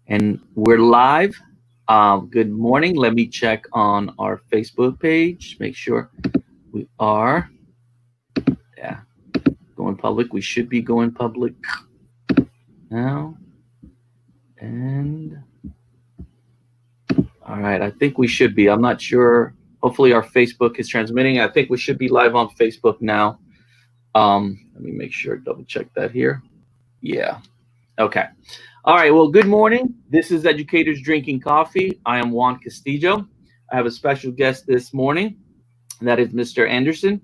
And we're live. Good morning. Let me check on our Facebook page. Make sure we are. Yeah, going public. We should be going public now. And all right, I think we should be. I'm not sure. Hopefully, our Facebook is transmitting. I think we should be live on Facebook now. Let me make sure, double check that here. Yeah. Okay. All right. Well, good morning. This is Educators Drinking Coffee. I am Juan Castillo. I have a special guest this morning, and that is Mr. Anderson.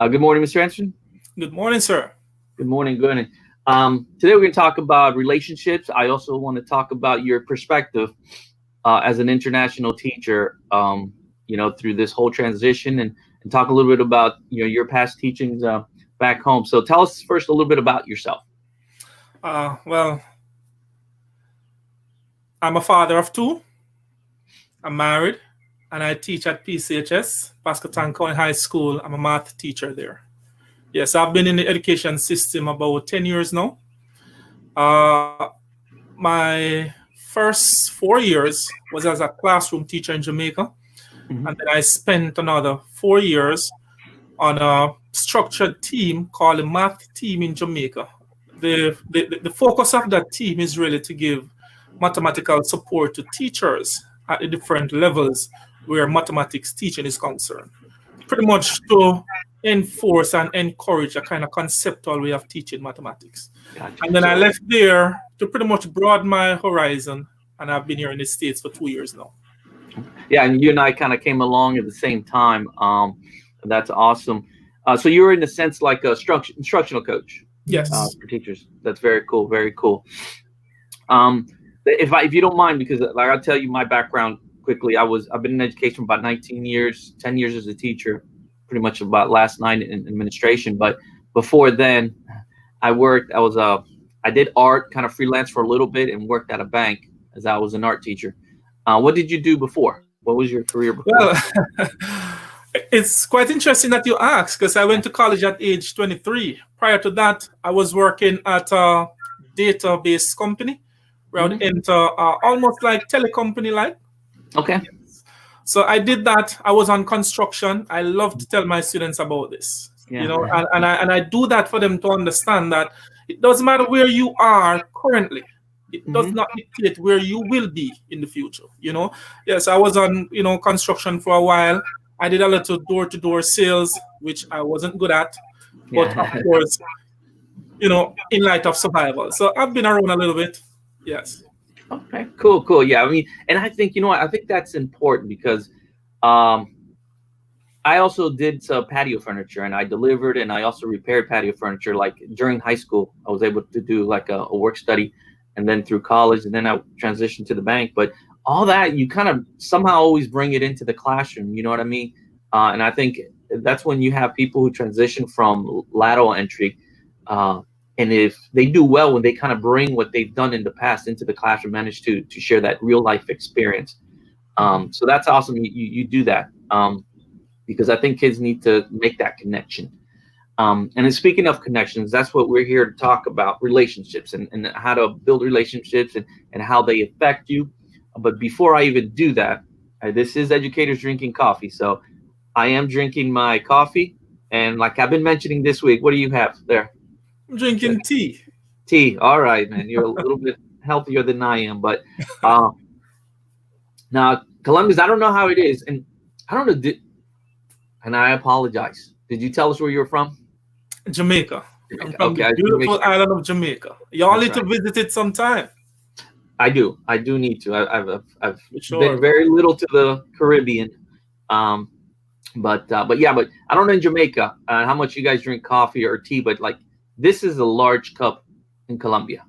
Good morning, Mr. Anderson. Good morning, sir. Good morning. Good morning. Today we're going to talk about relationships. I also want to talk about your perspective as an international teacher, through this whole transition and talk a little bit about, your past teachings back home. So tell us first a little bit about yourself. Well, I'm a father of two. I'm married, and I teach at PCHS, Pasquotank County High School. I'm a math teacher there. Yes, I've been in the education system about 10 years now. My first 4 years was as a classroom teacher in Jamaica, and then I spent another 4 years on a structured team called the math team in Jamaica. The focus of that team is really to give mathematical support to teachers at the different levels where mathematics teaching is concerned. Pretty much to enforce and encourage a kind of conceptual way of teaching mathematics. Gotcha. And then I left there to pretty much broaden my horizon, and I've been here in the States for 2 years now. Yeah, and you and I kind of came along at the same time. That's awesome. So you were in a sense like a instructional coach. Yes. For teachers. That's very cool. Very cool. If you don't mind, because like I'll tell you my background quickly. I've been in education for about 19 years, 10 years as a teacher, pretty much about last 9 in administration. But before then, I did art, kind of freelance for a little bit, and worked at a bank as I was an art teacher. What did you do before? What was your career before? Well, it's quite interesting that you ask, because I went to college at age 23. Prior to that, I was working at a database company where I would enter almost like telecompany like. Okay. So I did that. I was on construction. I love to tell my students about this, Yeah. and I do that for them to understand that it doesn't matter where you are currently. It does not dictate where you will be in the future. Yes, I was on, construction for a while. I did a little door-to-door sales, which I wasn't good at, but of course, in light of survival. So I've been around a little bit. Yes. Okay, cool. Yeah, I mean, and I think, I think that's important because I also did some patio furniture, and I delivered, and I also repaired patio furniture. Like during high school, I was able to do like a work study, and then through college, and then I transitioned to the bank. But all that, you kind of somehow always bring it into the classroom. You know what I mean? And I think that's when you have people who transition from lateral entry. And if they do well, when they kind of bring what they've done in the past into the classroom, manage to share that real life experience. So that's awesome. You do that because I think kids need to make that connection. And then speaking of connections, that's what we're here to talk about: relationships and how to build relationships and how they affect you. But before I even do that, this is Educators Drinking Coffee. So I am drinking my coffee. And like I've been mentioning this week, what do you have there? I'm drinking tea. Tea. All right, man. You're a little bit healthier than I am. But now, Columbus, I don't know how it is. And I don't know. And I apologize. Did you tell us where you're from? Jamaica. I'm from the beautiful island of Jamaica. Y'all need to visit it sometime. I do need to. I've been very little to the Caribbean. But I don't know in Jamaica how much you guys drink coffee or tea, but like this is a large cup in Colombia.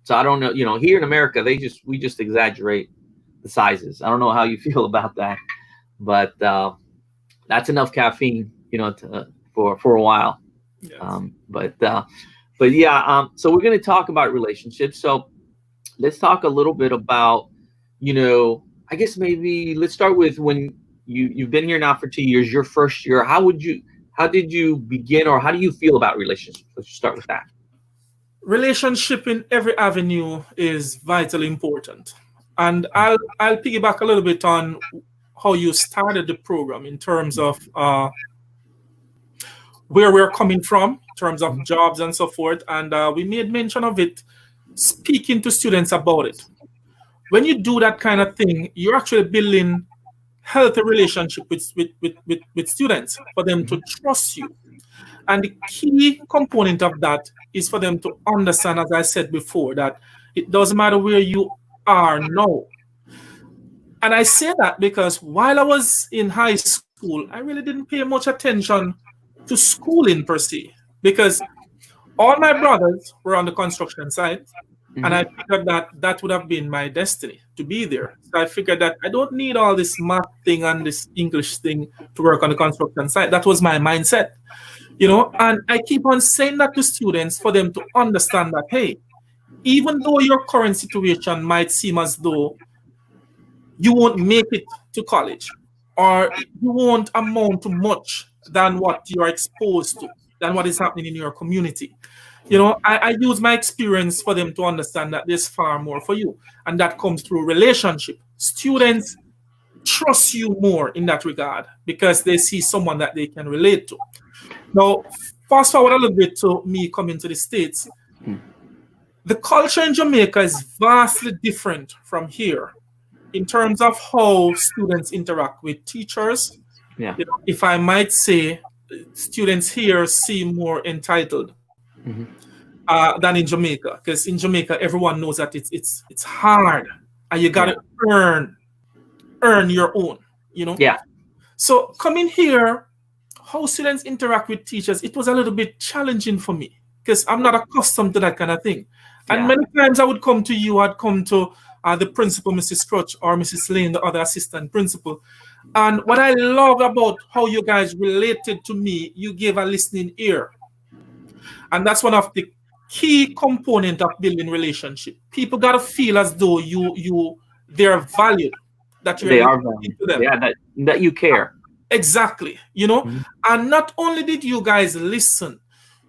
So I don't know, here in America, we just exaggerate the sizes. I don't know how you feel about that, but that's enough caffeine, for a while. Yes. But yeah, so we're going to talk about relationships. So let's talk a little bit about, I guess maybe let's start with when you've been here now for 2 years, your first year. How did you begin, or how do you feel about relationships? Let's start with that. Relationship in every avenue is vitally important. And I'll piggyback a little bit on how you started the program in terms of where we're coming from, in terms of jobs and so forth. And we made mention of it, speaking to students about it. When you do that kind of thing, you're actually building healthy relationship with students for them to trust you. And the key component of that is for them to understand, as I said before, that it doesn't matter where you are now. And I say that because while I was in high school, I really didn't pay much attention to schooling per se, because all my brothers were on the construction side, and I figured that that would have been my destiny to be there. So I figured that I don't need all this math thing and this English thing to work on the construction side. That was my mindset, and I keep on saying that to students for them to understand that, hey, even though your current situation might seem as though you won't make it to college or you won't amount to much than what you're exposed to, than what is happening in your community. I use my experience for them to understand that there's far more for you. And that comes through relationship. Students trust you more in that regard because they see someone that they can relate to. Now, fast forward a little bit to me coming to the States. The culture in Jamaica is vastly different from here in terms of how students interact with teachers. Yeah. If I might say, students here seem more entitled than in Jamaica, because in Jamaica everyone knows that it's hard and you gotta earn your own. Yeah. So coming here, how students interact with teachers, it was a little bit challenging for me because I'm not accustomed to that kind of thing. And many times I would come to you, I'd come to the principal, Mrs. Crutch, or Mrs. Lane, the other assistant principal. And what I love about how you guys related to me, you gave a listening ear. And that's one of the key component of building relationship. People gotta feel as though they're valued, that you're They are listening to them. Yeah, that you care. Exactly. And not only did you guys listen,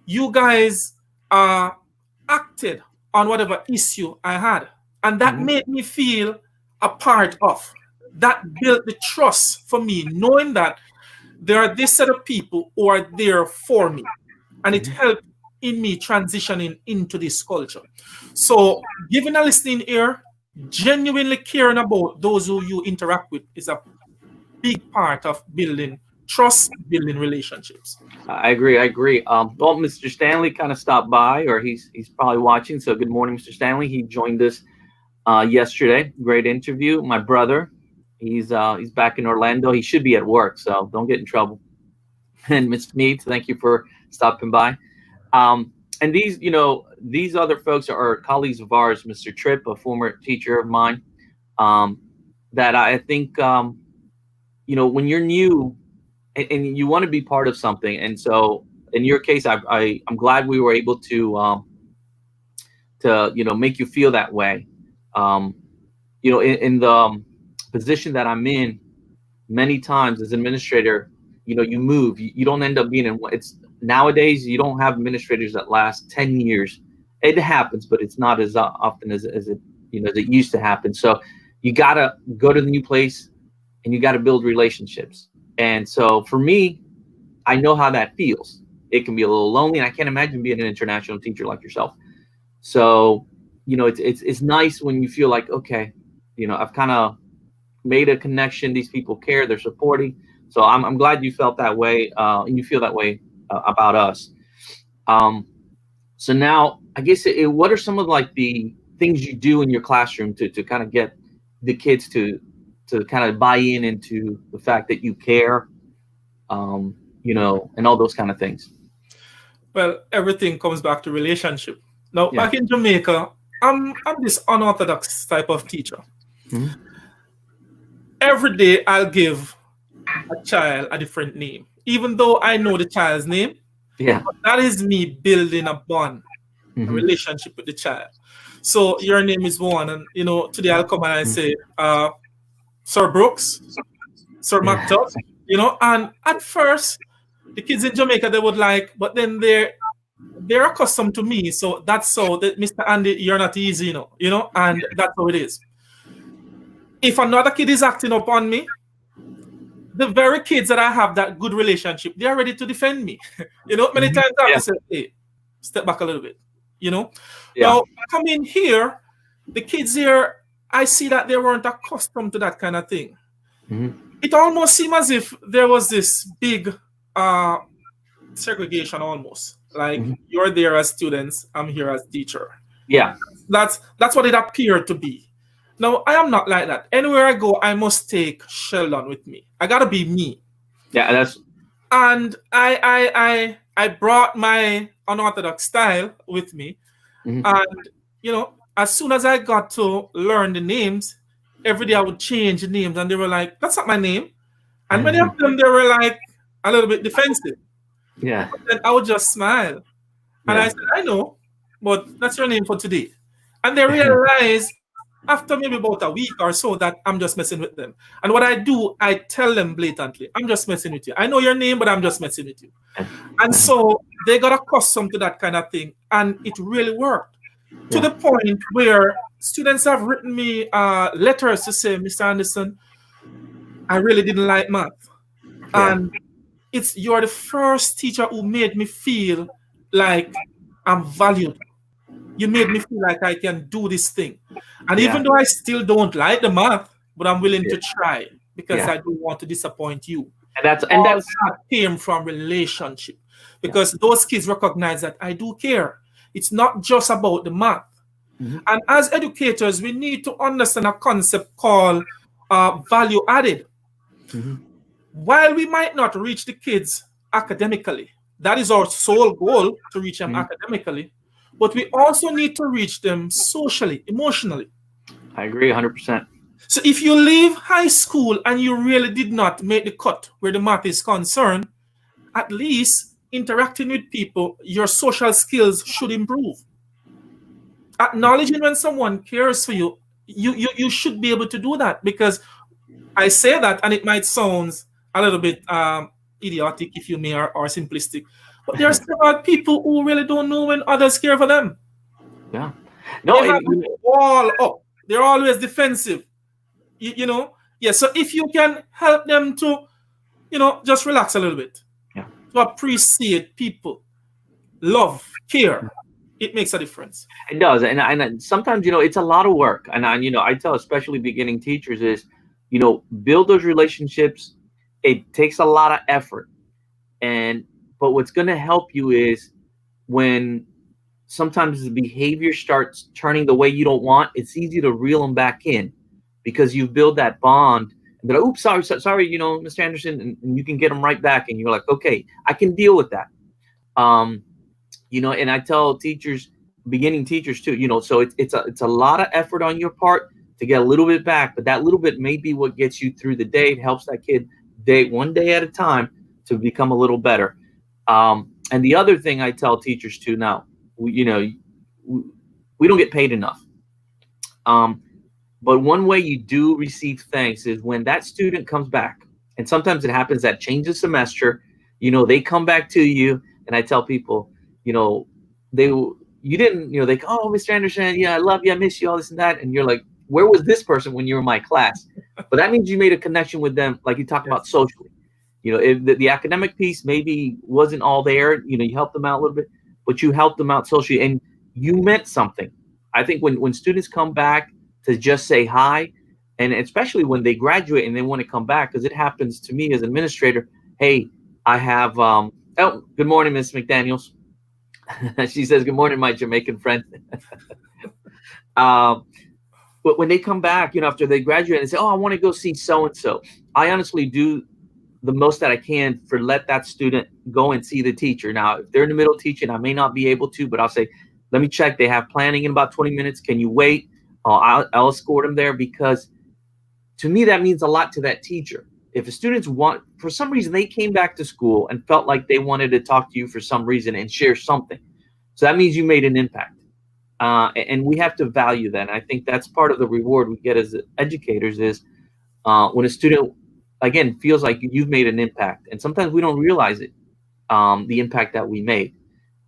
you guys acted on whatever issue I had. And that made me feel a part of. That built the trust for me, knowing that there are this set of people who are there for me. And it helped in me transitioning into this culture. So giving a listening ear, genuinely caring about those who you interact with is a big part of building trust, building relationships. I agree. Well, Mr. Stanley kind of stopped by, or he's probably watching. So good morning, Mr. Stanley. He joined us yesterday. Great interview. My brother, he's back in Orlando. He should be at work, so don't get in trouble. And Ms. Mead, thank you for stopping by. And these other folks are colleagues of ours. Mr. Tripp, a former teacher of mine, that I think when you're new and you want to be part of something, and so in your case, I'm glad we were able to make you feel that way. In the position that I'm in, many times as administrator, you move. You don't end up being in. It's nowadays you don't have administrators that last 10 years. It happens, but it's not as often as it as it used to happen. So you gotta go to the new place, and you got to build relationships. And so for me, I know how that feels. It can be a little lonely, and I can't imagine being an international teacher like yourself. So it's nice when you feel like, okay, I've kind of made a connection. These people care. They're supporting. So I'm glad you felt that way, and you feel that way about us. So now, I guess, what are some of the things you do in your classroom to kind of get the kids to kind of buy into the fact that you care, and all those kind of things? Well, everything comes back to relationship. Now, back in Jamaica, I'm this unorthodox type of teacher. Every day I'll give a child a different name, even though I know the child's name. Yeah, that is me building a bond, a relationship with the child. So your name is one, and today I'll come and I say, Sir Brooks, Sir McTuff, and at first the kids in Jamaica, they would like, but then they're accustomed to me, so that's so that Mr. Andy, you're not easy, and that's how it is. If another kid is acting up on me, the very kids that I have that good relationship, they're ready to defend me. Many Mhm. times I have Yeah. to say, hey, step back a little bit. Yeah. Now coming here, the kids here, I see that they weren't accustomed to that kind of thing. Mhm. It almost seemed as if there was this big uh segregation almost. Like Mhm. you're there as students, I'm here as teacher. Yeah. That's what it appeared to be. Now I am not like that. Anywhere I go, I must take Sheldon with me. I gotta be me. Yeah. That's. And I brought my unorthodox style with me. Mhm. And as soon as I got to learn the names, every day I would change the names, and they were like, "That's not my name." And many of Mhm. them, they were like a little bit defensive. Yeah. And I would just smile. And I Yeah. said, I know, but that's your name for today. And they realize after maybe about a week or so that I'm just messing with them. And what I do, I tell them blatantly, I'm just messing with you. I know your name, but I'm just messing with you. And so they got accustomed to that kind of thing. And it really worked to Yeah. the point where students have written me letters to say, Mr. Anderson, I really didn't like math. Yeah. And you're the first teacher who made me feel like I'm valued. You made me feel like I can do this thing. And Yeah. even though I still don't like the math, but I'm willing Yeah. to try because Yeah. I don't want to disappoint you. And that's and All that's. that came from relationship Yeah. because those kids recognize that I do care. It's not just about the math. Mhm. And as educators, we need to understand a concept called value added. Mhm. While we might not reach the kids academically, that is our sole goal to reach them Mhm. academically, but we also need to reach them socially, emotionally. I agree 100%. So if you leave high school and you really did not make the cut where the math is concerned, at least interacting with people, your social skills should improve. Acknowledging when someone cares for you, you should be able to do that because I say that, and it might sound a little bit idiotic, if you may, or simplistic, but there are several people who really don't know when others care for them. Yeah. They No, have and it all up. They're always defensive. Yeah. So if you can help them to, just relax a little bit, yeah. to appreciate people, love, care, it makes a difference. It does, and sometimes it's a lot of work, and I tell especially beginning teachers is, build those relationships. It takes a lot of effort, and but what's going to help you is when sometimes the behavior starts turning the way you don't want. It's easy to reel them back in because you build that bond. And they're like, oops, sorry, Mr. Anderson, and you can get them right back, and you're like, okay, I can deal with that. Um, and I tell teachers, beginning teachers too, so it's a lot of effort on your part to get a little bit back, but that little bit may be what gets you through the day. It helps that kid one day at a time to become a little better. And the other thing I tell teachers too now, we don't get paid enough. Um, but one way you do receive thanks is when that student comes back, and sometimes it happens that change the semester. They come back to you, and I tell people, you know, they you didn't, they go, oh, Mr. Anderson, yeah, I love you, I miss you, all this and that, and you're like, where was this person when you were in my class? But that means you made a connection with them, like you talked about Yes. socially. If the academic piece maybe wasn't all there, you helped them out a little bit, but you helped them out socially, and you meant something. I think when students come back to just say hi, and especially when they graduate and they want to come back, because it happens to me as administrator. Hey, I have oh, good morning, Miss McDaniels. She says good morning, my Jamaican friend. um, but when they come back, after they graduate and say, oh, I want to go see so and so, I honestly do the most that I can for let that student go and see the teacher. Now, if they're in the middle of teaching, I may not be able to, but I'll say, let me check. They have planning in about 20 minutes. Can you wait? I'll escort them there, because to me, that means a lot to that teacher. If the students want, for some reason, they came back to school and felt like they wanted to talk to you for some reason and share something. So that means you made an impact. And we have to value that. And I think that's part of the reward we get as educators is when a student, again, feels like you've made an impact. And sometimes we don't realize it, the impact that we made.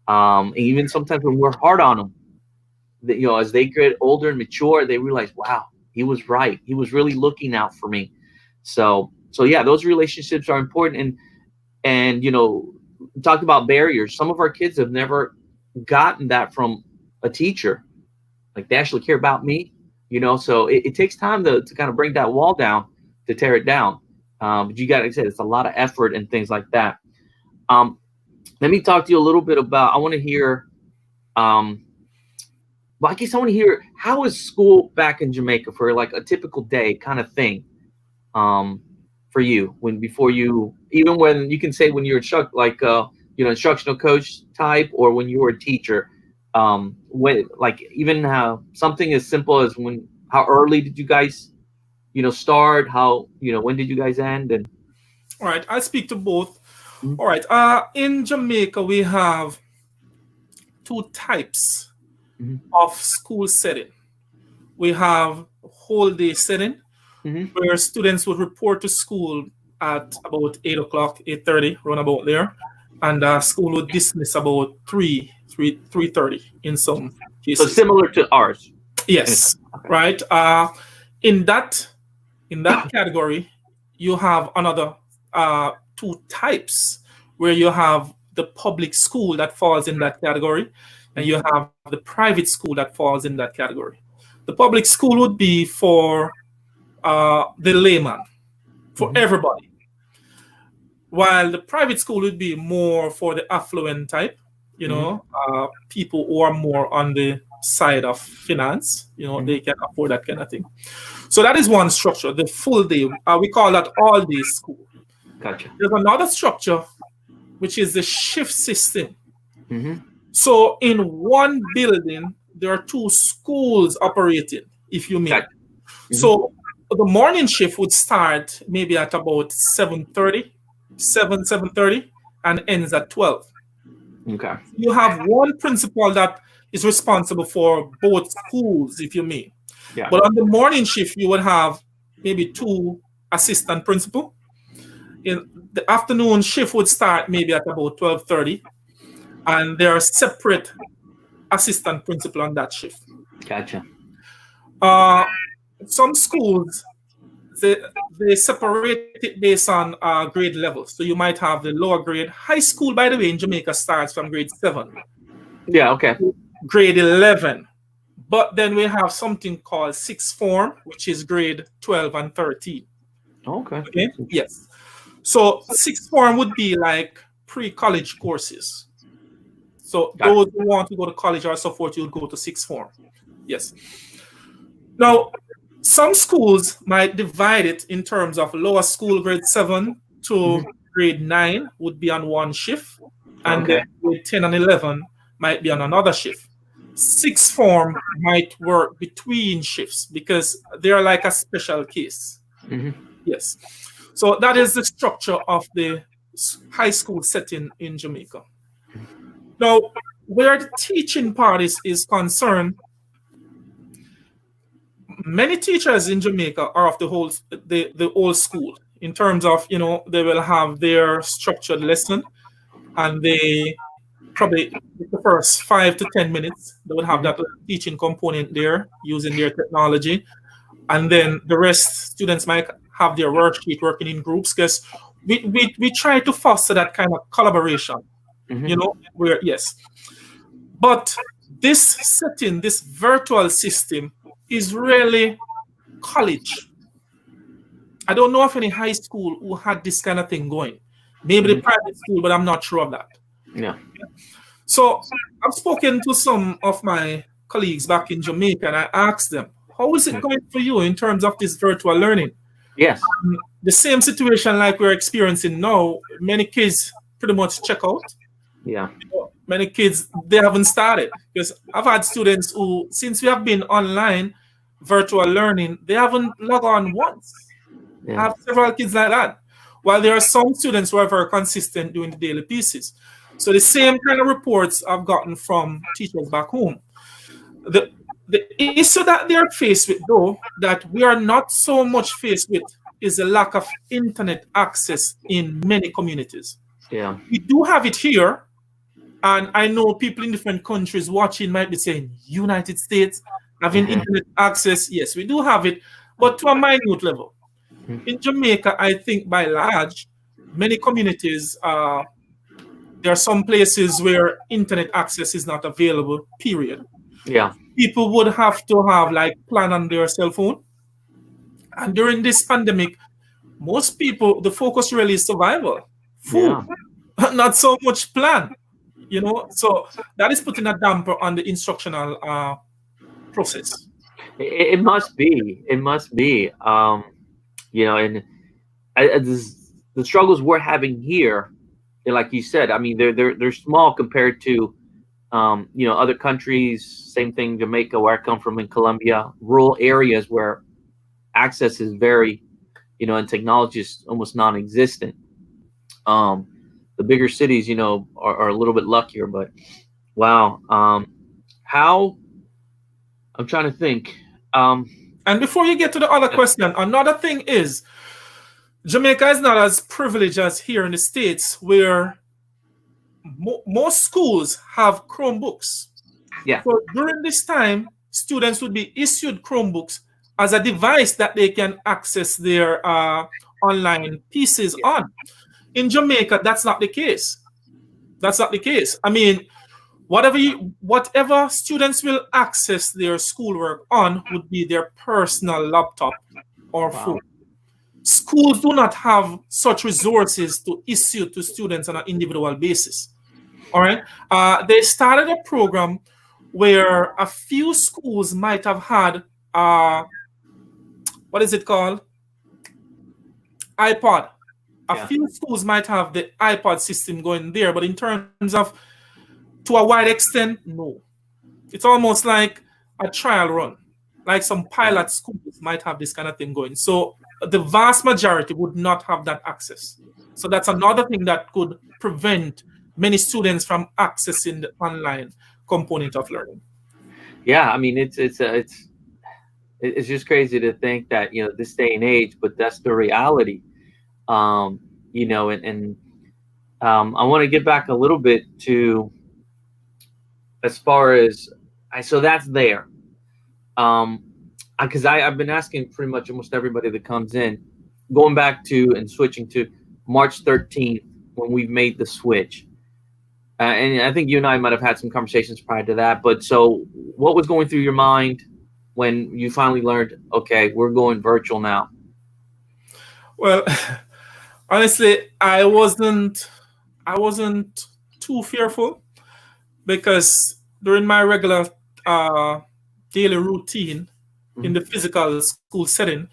And even sometimes when we're hard on them, that, as they get older and mature, they realize, wow, he was right. He was really looking out for me. So yeah, those relationships are important. And talked about barriers. Some of our kids have never gotten that from a teacher. Like, they actually care about me. So it takes time to kind of bring that wall down, to tear it down. But you got, like I said, it's a lot of effort and things like that. Um, Let me talk to you a little bit about. I want to hear. Well, I guess I want to hear, how is school back in Jamaica for like a typical day kind of thing, um, for you, before you, even when you can say when you're instructional coach type, or when you were a teacher, when, like, even something as simple as how early did you guys start, how when did you guys end, and All right, I'll speak to both. Mhm. All right, in Jamaica, we have two types Mhm. of school setting. We have whole day setting, Mhm. where students would report to school at about 8 o'clock, 8:30, run about there, and school would dismiss about 3:30 in some So cases. similar to ours. Yes, Okay. right. In that in that category, you have another two types, where you have the public school that falls in that category, and you have the private school that falls in that category. The public school would be for the layman, for Mhm. everybody, while the private school would be more for the affluent type, Mhm. people who are more on the side of finance, Mhm. they can afford that kind of thing. So that is one structure, the full day. We call that all day school. Gotcha. There's another structure, which is the shift system. Mhm. So in one building, there are two schools operating, if you may. Gotcha. Mhm. So the morning shift would start maybe at about 7:30, 7:30, and ends at 12. Okay. You have one principal that is responsible for both schools, if you may. Yeah. But on the morning shift, you would have maybe two assistant principal. In the afternoon shift would start maybe at about 12:30, and there are separate assistant principal on that shift. Gotcha. Uh, some schools, they, they separate it based on grade levels. So you might have the lower grade. High school, by the way, in Jamaica starts from grade 7 Yeah. Okay. to grade 11. But then we have something called sixth form, which is grade 12 and 13. Okay. Okay? Yes. So sixth form would be like pre-college courses. So Gotcha. those who want to go to college or so forth, you'll go to sixth form. Yes. Now, some schools might divide it in terms of lower school, grade 7 to Mhm. grade 9 would be on one shift, and then Okay. grade 10 and 11 might be on another shift. Sixth form might work between shifts because they're like a special case. Mhm. Yes. So that is the structure of the high school setting in Jamaica. Now, where the teaching part is concerned, many teachers in Jamaica are of the old school in terms of they will have their structured lesson, and they probably the first 5 to 10 minutes they would have that Mhm. teaching component there using their technology, and then the rest students might have their worksheet working in groups because we try to foster that kind of collaboration, Mhm. where yes, but this setting, this virtual system is really college. I don't know of any high school who had this kind of thing going. Maybe the Mhm. private school, but I'm not sure of that. Yeah. So I've spoken to some of my colleagues back in Jamaica, and I asked them, how is it Mhm. going for you in terms of this virtual learning? Yes. The same situation like we're experiencing now, many kids pretty much check out. Yeah. Many kids, they haven't started because I've had students who, since we have been online virtual learning, they haven't logged on once. I Yeah. have several kids like that. While there are some students who are very consistent doing the daily pieces. So the same kind of reports I've gotten from teachers back home. The the issue that they are faced with, though, that we are not so much faced with, is the lack of internet access in many communities. Yeah. We do have it here, And I know people in different countries watching might be saying, United States having Mhm. internet access. Yes, we do have it, but to a minute level. In Jamaica, I think by large, many communities, there are some places where internet access is not available, period. Yeah, People would have to have like plan on their cell phone. And during this pandemic, most people, the focus really is survival, food, yeah. not so much plan, So that is putting a damper on the instructional process. It must be. It must be. And the struggles we're having here, like you said, I mean, they're small compared to other countries. Same thing, Jamaica, where I come from, in Colombia, rural areas where access is very, and technology is almost non-existent. Um, the bigger cities, are a little bit luckier, but wow. How I'm trying to think. Um, And before you get to the other question, another thing is Jamaica is not as privileged as here in the States, where most schools have Chromebooks. yeah, So during this time, students would be issued Chromebooks as a device that they can access their online pieces yeah, on. In Jamaica, that's not the case. That's not the case. I mean, whatever students will access their schoolwork on would be their personal laptop or wow, phone. Schools do not have such resources to issue to students on an individual basis. All right. They started a program where a few schools might have had what is it called? iPod. A yeah, few schools might have the iPod system going there, but in terms of to a wide extent, no. It's almost like a trial run, like some yeah. pilot schools might have this kind of thing going. So the vast majority would not have that access. So that's another thing that could prevent many students from accessing the online component of learning. Yeah, I mean, it's just crazy to think that this day and age, but that's the reality. Um, and I want to get back a little bit to, as far as so that's there. Um, because I've been asking pretty much almost everybody that comes in, going back to and switching to March 13th, when we've made the switch. And I think you and I might have had some conversations prior to that. But so, what was going through your mind when you finally learned, okay, we're going virtual now? Well, honestly, I wasn't too fearful because during my regular uh, daily routine in Mhm. the physical school setting,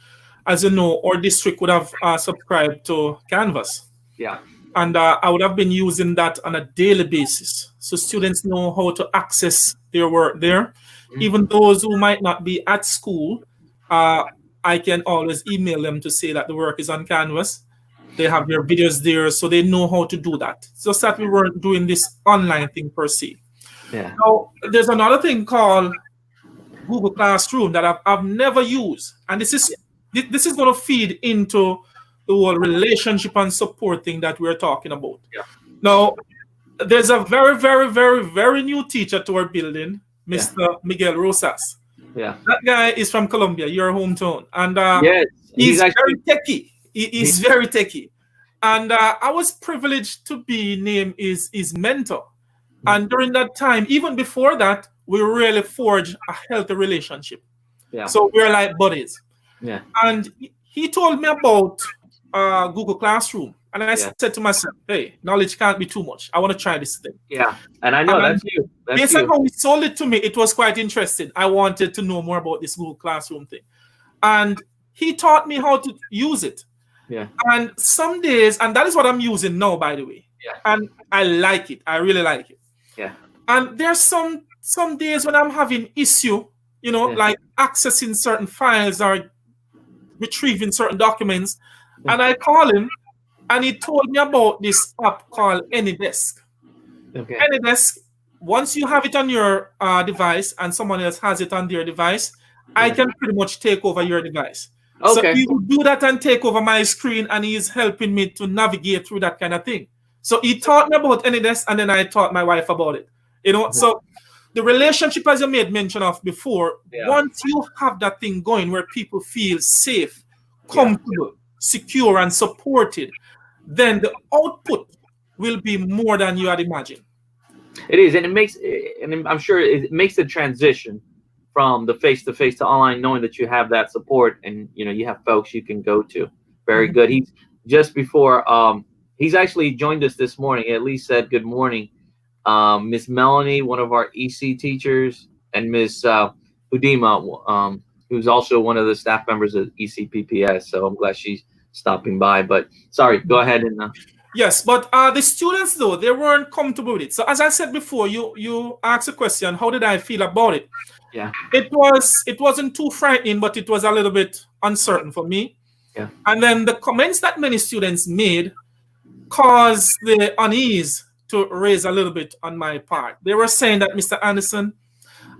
as you know, our district would have subscribed to Canvas. Yeah. And I would have been using that on a daily basis. So students know how to access their work there. Mhm. Even those who might not be at school, uh, I can always email them to say that the work is on Canvas. They have their videos there, so they know how to do that. It's just that we weren't doing this online thing per se. Yeah. Now, there's another thing called Google Classroom that I've never used, and this is going to feed into the whole relationship and support thing that we're talking about. Yeah. Now, there's a very, very, very, very new teacher to our building, Yeah. Mr. Miguel Rosas. Yeah. That guy is from Colombia, your hometown, and Yes. He's he's very actually. techie. He's very techie, and I was privileged to be named his mentor. And during that time, even before that, we really forged a healthy relationship. Yeah. So we're like buddies. Yeah. And he told me about Google Classroom. And I Yeah. said to myself, hey, knowledge can't be too much. I want to try this thing. Yeah. And I know And that's you. That's based on you. how he sold it to me, it was quite interesting. I wanted to know more about this Google Classroom thing. And he taught me how to use it. Yeah. And some days, and that is what I'm using now, by the way. Yeah. And I like it. I really like it. Yeah. And there's some days when I'm having issue, Yeah. like accessing certain files or retrieving certain documents. And I call him, and he told me about this app called AnyDesk. Okay. AnyDesk, once you have it on your device and someone else has it on their device, I Yeah. can pretty much take over your device. So Okay. he will do that and take over my screen, and he's helping me to navigate through that kind of thing. So he taught me about AnyDesk, and then I taught my wife about it. So the relationship, as you made mention of before, once you have that thing going where people feel safe, comfortable, secure, and supported, then the output will be more than you had imagined. It is, and I'm sure it makes the transition from the face-to-face to online, knowing that you have that support and you have folks you can go to. Very good. He's just before he's actually joined us this morning. He at least said good morning. Miss Melanie, one of our EC teachers, and Miss Hudima, who's also one of the staff members of ECPPS. So I'm glad she's stopping by. But sorry, go ahead and. Yes, but the students, though, they weren't comfortable with it. So as I said before, you asked a question, how did I feel about it? Yeah. It wasn't too frightening, but it was a little bit uncertain for me. Yeah. And then the comments that many students made caused the unease to raise a little bit on my part. They were saying that, Mr. Anderson,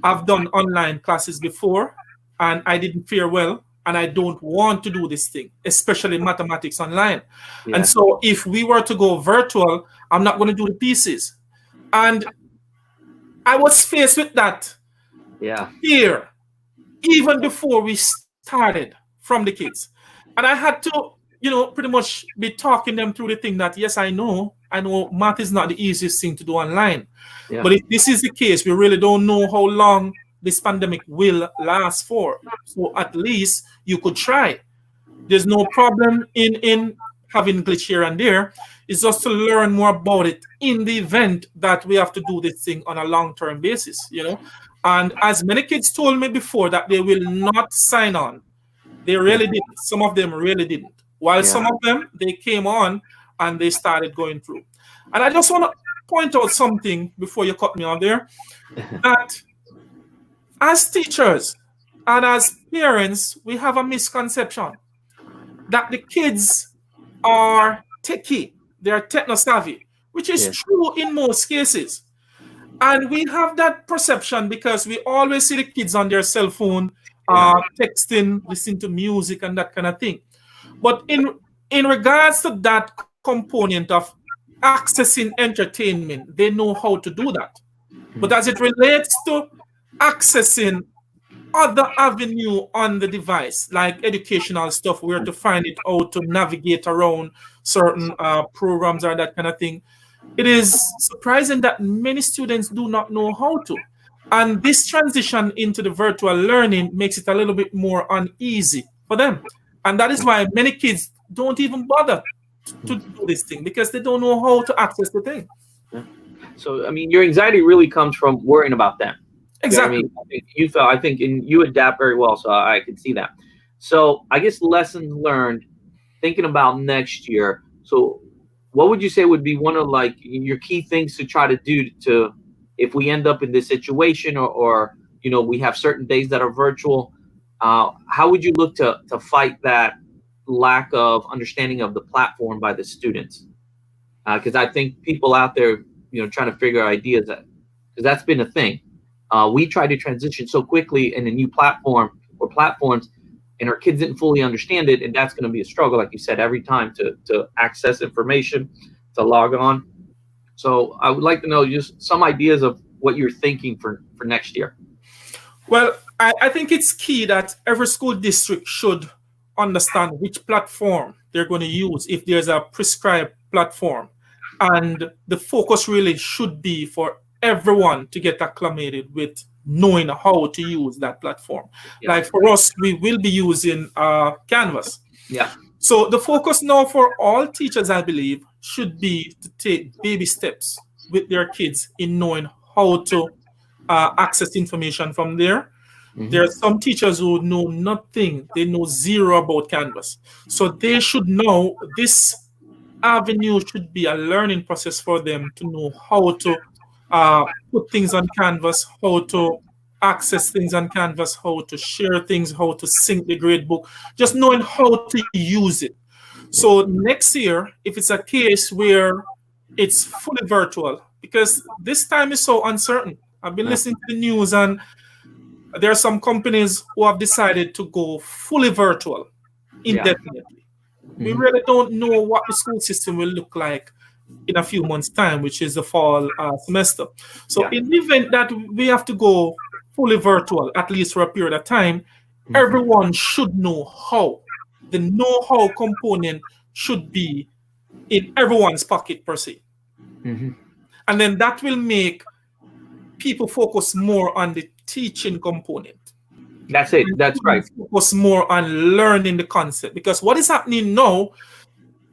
I've done online classes before and I didn't fare well, and I don't want to do this thing, especially mathematics online. Yeah. And so if we were to go virtual, I'm not going to do the pieces. And I was faced with that fear even before we started from the kids. And I had to, pretty much be talking them through the thing that, yes, I know math is not the easiest thing to do online. Yeah. But if this is the case, we really don't know how long this pandemic will last for. So at least you could try. There's no problem in having glitch here and there. It's just to learn more about it in the event that we have to do this thing on a long-term basis, And as many kids told me before that they will not sign on. They really didn't. Some of them really didn't. While some of them, they came on and they started going through. And I just want to point out something before you cut me off there, that as teachers and as parents, we have a misconception that the kids are techie, they are techno-savvy, which is true in most cases. And we have that perception because we always see the kids on their cell phone, texting, listening to music and that kind of thing. But in regards to that component of accessing entertainment, they know how to do that. But as it relates to accessing other avenue on the device, like educational stuff, where to find it, how to navigate around certain programs or that kind of thing, it is surprising that many students do not know how to. And this transition into the virtual learning makes it a little bit more uneasy for them. And that is why many kids don't even bother to do this thing, because they don't know how to access the thing. Yeah. So, your anxiety really comes from worrying about them. Exactly. I think you adapt very well, so I can see that. So I guess lessons learned, thinking about next year. So what would you say would be one of your key things to try to do to, if we end up in this situation or we have certain days that are virtual, how would you look to fight that lack of understanding of the platform by the students? Because I think people out there, trying to figure out ideas, because that's been a thing. We tried to transition so quickly in a new platform or platforms, and our kids didn't fully understand it, and that's going to be a struggle, like you said, every time to access information, to log on. So I would like to know just some ideas of what you're thinking for next year. Well, I think it's key that every school district should understand which platform they're going to use if there's a prescribed platform. And the focus really should be for everyone to get acclimated with knowing how to use that platform. Yeah. Like for us, we will be using Canvas. Yeah. So the focus now for all teachers, I believe, should be to take baby steps with their kids in knowing how to access information from there. Mm-hmm. There are some teachers who know nothing. They know zero about Canvas. So they should know this avenue should be a learning process for them to know how to put things on Canvas, how to access things on Canvas, how to share things, how to sync the gradebook, just knowing how to use it. So next year, if it's a case where it's fully virtual, because this time is so uncertain. I've been listening to the news, and there are some companies who have decided to go fully virtual indefinitely. We really don't know what the school system will look like in a few months' time, which is the fall semester. So Yeah. in the event that we have to go fully virtual, at least for a period of time, Mhm. everyone should know how. The know-how component should be in everyone's pocket per se. Mhm. And then that will make people focus more on the teaching component. That's it. And That's right. students focus more on learning the concept. Because what is happening now,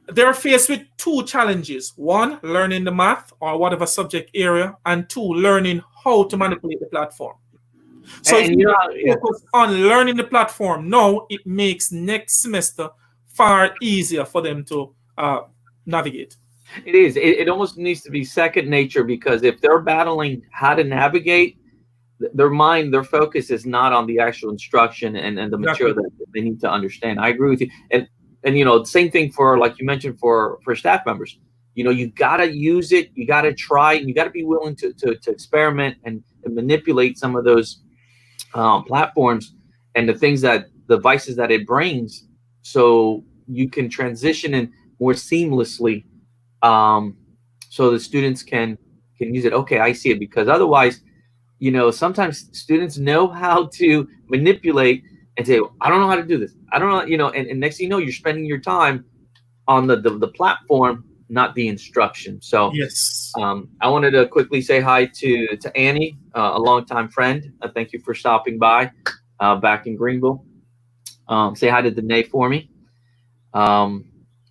they're faced with two challenges. One, learning the math or whatever subject area, and two, learning how to manipulate the platform. So if And you yeah, focus on learning the platform now, it makes next semester far easier for them to navigate. it is. It almost needs to be second nature because if they're battling how to navigate, their mind, their focus is not on the actual instruction and the material Exactly. that they need to understand. I agree with you. And same thing for, like you mentioned, for staff members. You gotta use it, you gotta try, and you gotta be willing to experiment and manipulate some of those platforms and the things that the devices that it brings, so you can transition in more seamlessly, um, so the students can use it. Okay, I see it. Because otherwise, sometimes students know how to manipulate and say, I don't know how to do this. I don't know, and next thing you know, you're spending your time on the platform, not the instruction. So Yes. I wanted to quickly say hi to Annie, a longtime friend. Thank you for stopping by back in Greenville. Say hi to Danae for me. Um,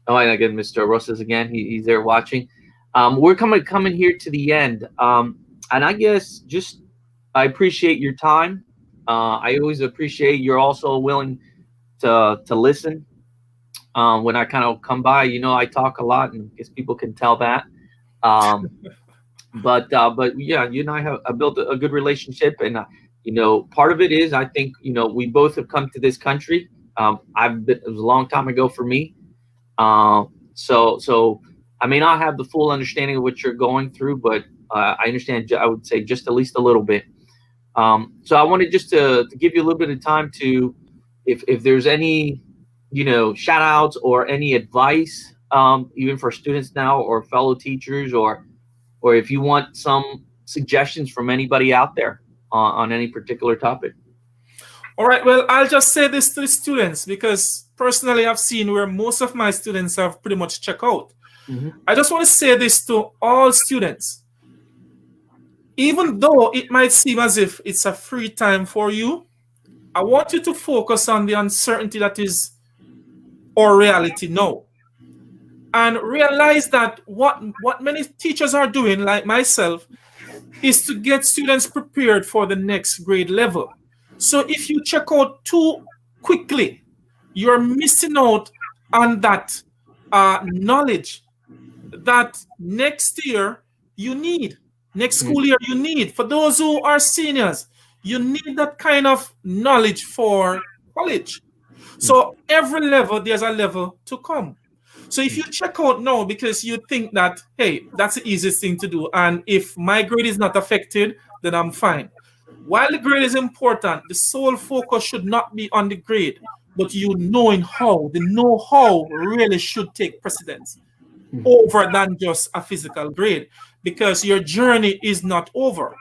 oh, and again, Mr. Rosas again. He's there watching. We're coming here to the end. And I guess just I appreciate your time. I always appreciate you're also willing to listen. When I kind of come by, I talk a lot, and I guess people can tell that. Um, but yeah, you and I have built a good relationship, and part of it is I think we both have come to this country. It was a long time ago for me. So I may not have the full understanding of what you're going through, but I understand. I would say just at least a little bit. So I wanted just to give you a little bit of time to, if there's any, shout outs or any advice, even for students now or fellow teachers, or if you want some suggestions from anybody out there on any particular topic. All right. Well, I'll just say this to the students because personally, I've seen where most of my students have pretty much checked out. Mm-hmm. I just want to say this to all students. Even though it might seem as if it's a free time for you, I want you to focus on the uncertainty that is our reality now. And realize that what many teachers are doing, like myself, is to get students prepared for the next grade level. So if you check out too quickly, you're missing out on that knowledge that next year you need, next school year you need. For those who are seniors, you need that kind of knowledge for college. So every level, there's a level to come. So if you check out now because you think that, hey, that's the easiest thing to do, and if my grade is not affected, then I'm fine. While the grade is important, the sole focus should not be on the grade, but you knowing how. The know-how really should take precedence over than just a physical grade, because your journey is not over.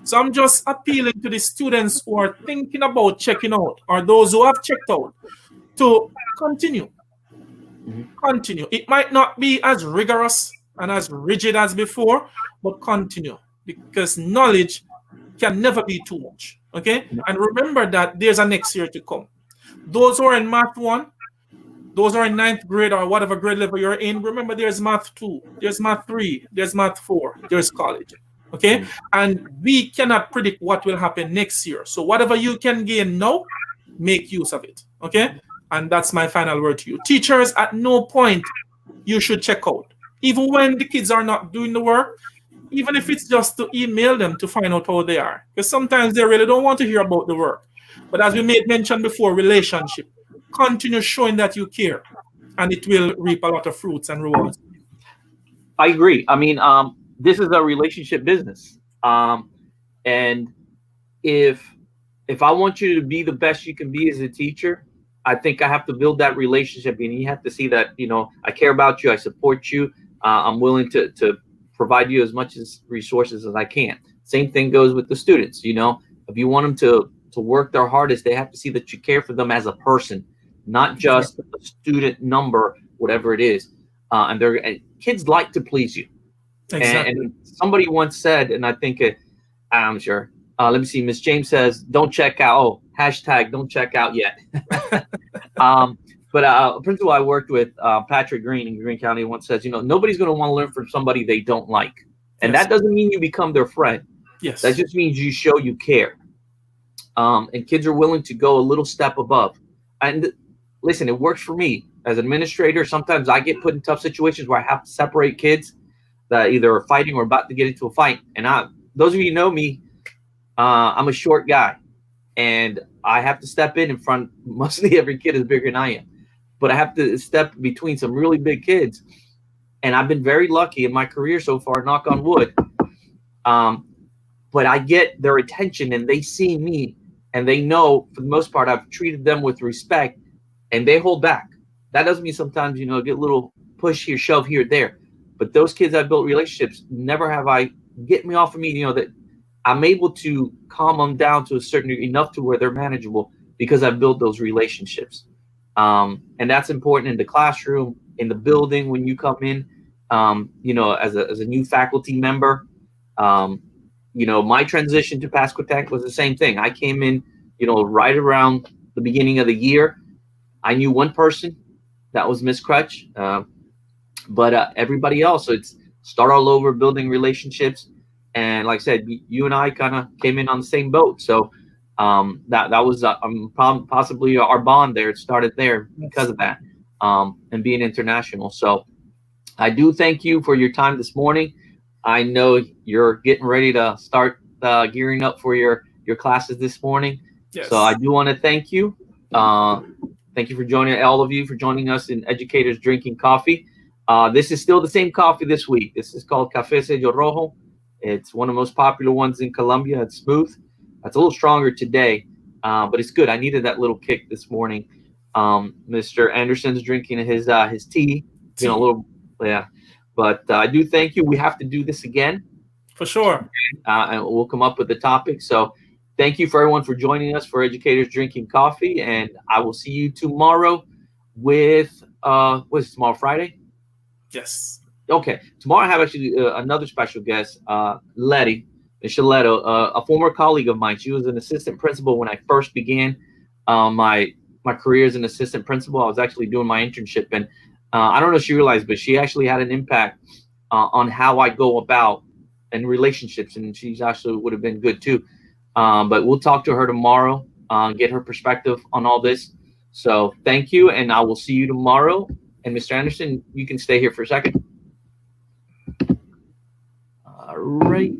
So I'm just appealing to the students who are thinking about checking out, or those who have checked out, to continue. Continue. It might not be as rigorous and as rigid as before, but continue, because knowledge can never be too much. Okay? And remember that there's a next year to come. Those who are in Math 1, those who are in ninth grade or whatever grade level you're in, remember there's Math 2, there's Math 3, there's Math 4, there's college. Okay? And we cannot predict what will happen next year. So whatever you can gain now, make use of it. Okay? And that's my final word to you. Teachers, at no point you should check out. Even when the kids are not doing the work, even if it's just to email them to find out how they are. Because sometimes they really don't want to hear about the work. But as we made mention before, relationship. Continue showing that you care, and it will reap a lot of fruits and rewards. I agree. I mean, this is a relationship business. And if I want you to be the best you can be as a teacher, I think I have to build that relationship, and you have to see that, I care about you, I support you, I'm willing to provide you as much as resources as I can. Same thing goes with the students. You know, if you want them to work their hardest, they have to see that you care for them as a person, not just a student number, whatever it is. And kids like to please you. Exactly. And somebody once said, and I think I'm sure. Let me see. Miss James says, "Don't check out." Oh, hashtag don't check out yet. But a principal I worked with, Patrick Green in Greene County, once says, nobody's going to want to learn from somebody they don't like, and Yes. that doesn't mean you become their friend. Yes. That just means you show you care. And kids are willing to go a little step above. And listen, it works for me as an administrator. Sometimes I get put in tough situations where I have to separate kids that either are fighting or about to get into a fight. And those of you who know me, I'm a short guy, and I have to step in front. Mostly every kid is bigger than I am, but I have to step between some really big kids. And I've been very lucky in my career so far, knock on wood. But I get their attention, and they see me, and they know for the most part I've treated them with respect, and they hold back. That doesn't mean sometimes, get a little push here, shove here, there. But those kids I've built relationships, never have I get me off of me, that I'm able to calm them down to a certain degree, enough to where they're manageable, because I've built those relationships. And that's important in the classroom, in the building, when you come in, as a new faculty member. My transition to Pasquotech was the same thing. I came in, right around the beginning of the year. I knew one person, that was Miss Crutch, but everybody else, it's start all over, building relationships. And like I said, you and I kind of came in on the same boat. So that was possibly our bond there. It started there because of that, and being international. So I do thank you for your time this morning. I know you're getting ready to start gearing up for your classes this morning. Yes. So I do want to thank you. Thank you for joining, all of you, for joining us in Educators Drinking Coffee. This is still the same coffee this week. This is called Café Sello Rojo. It's one of the most popular ones in Colombia. It's smooth. It's a little stronger today, but it's good. I needed that little kick this morning. Mr. Anderson's drinking his tea. A little, yeah. But I do thank you. We have to do this again. For sure. And we'll come up with the topic. So thank you for everyone for joining us for Educators Drinking Coffee. And I will see you tomorrow with, what is it, tomorrow, Friday? Yes. Okay. Tomorrow I have actually another special guest, Letty Micheletto, a former colleague of mine. She was an assistant principal when I first began my career as an assistant principal. I was actually doing my internship, and I don't know if she realized, but she actually had an impact on how I go about in relationships, and she's actually would have been good too. But we'll talk to her tomorrow, get her perspective on all this. So thank you, and I will see you tomorrow. And Mr. Anderson, you can stay here for a second. All right.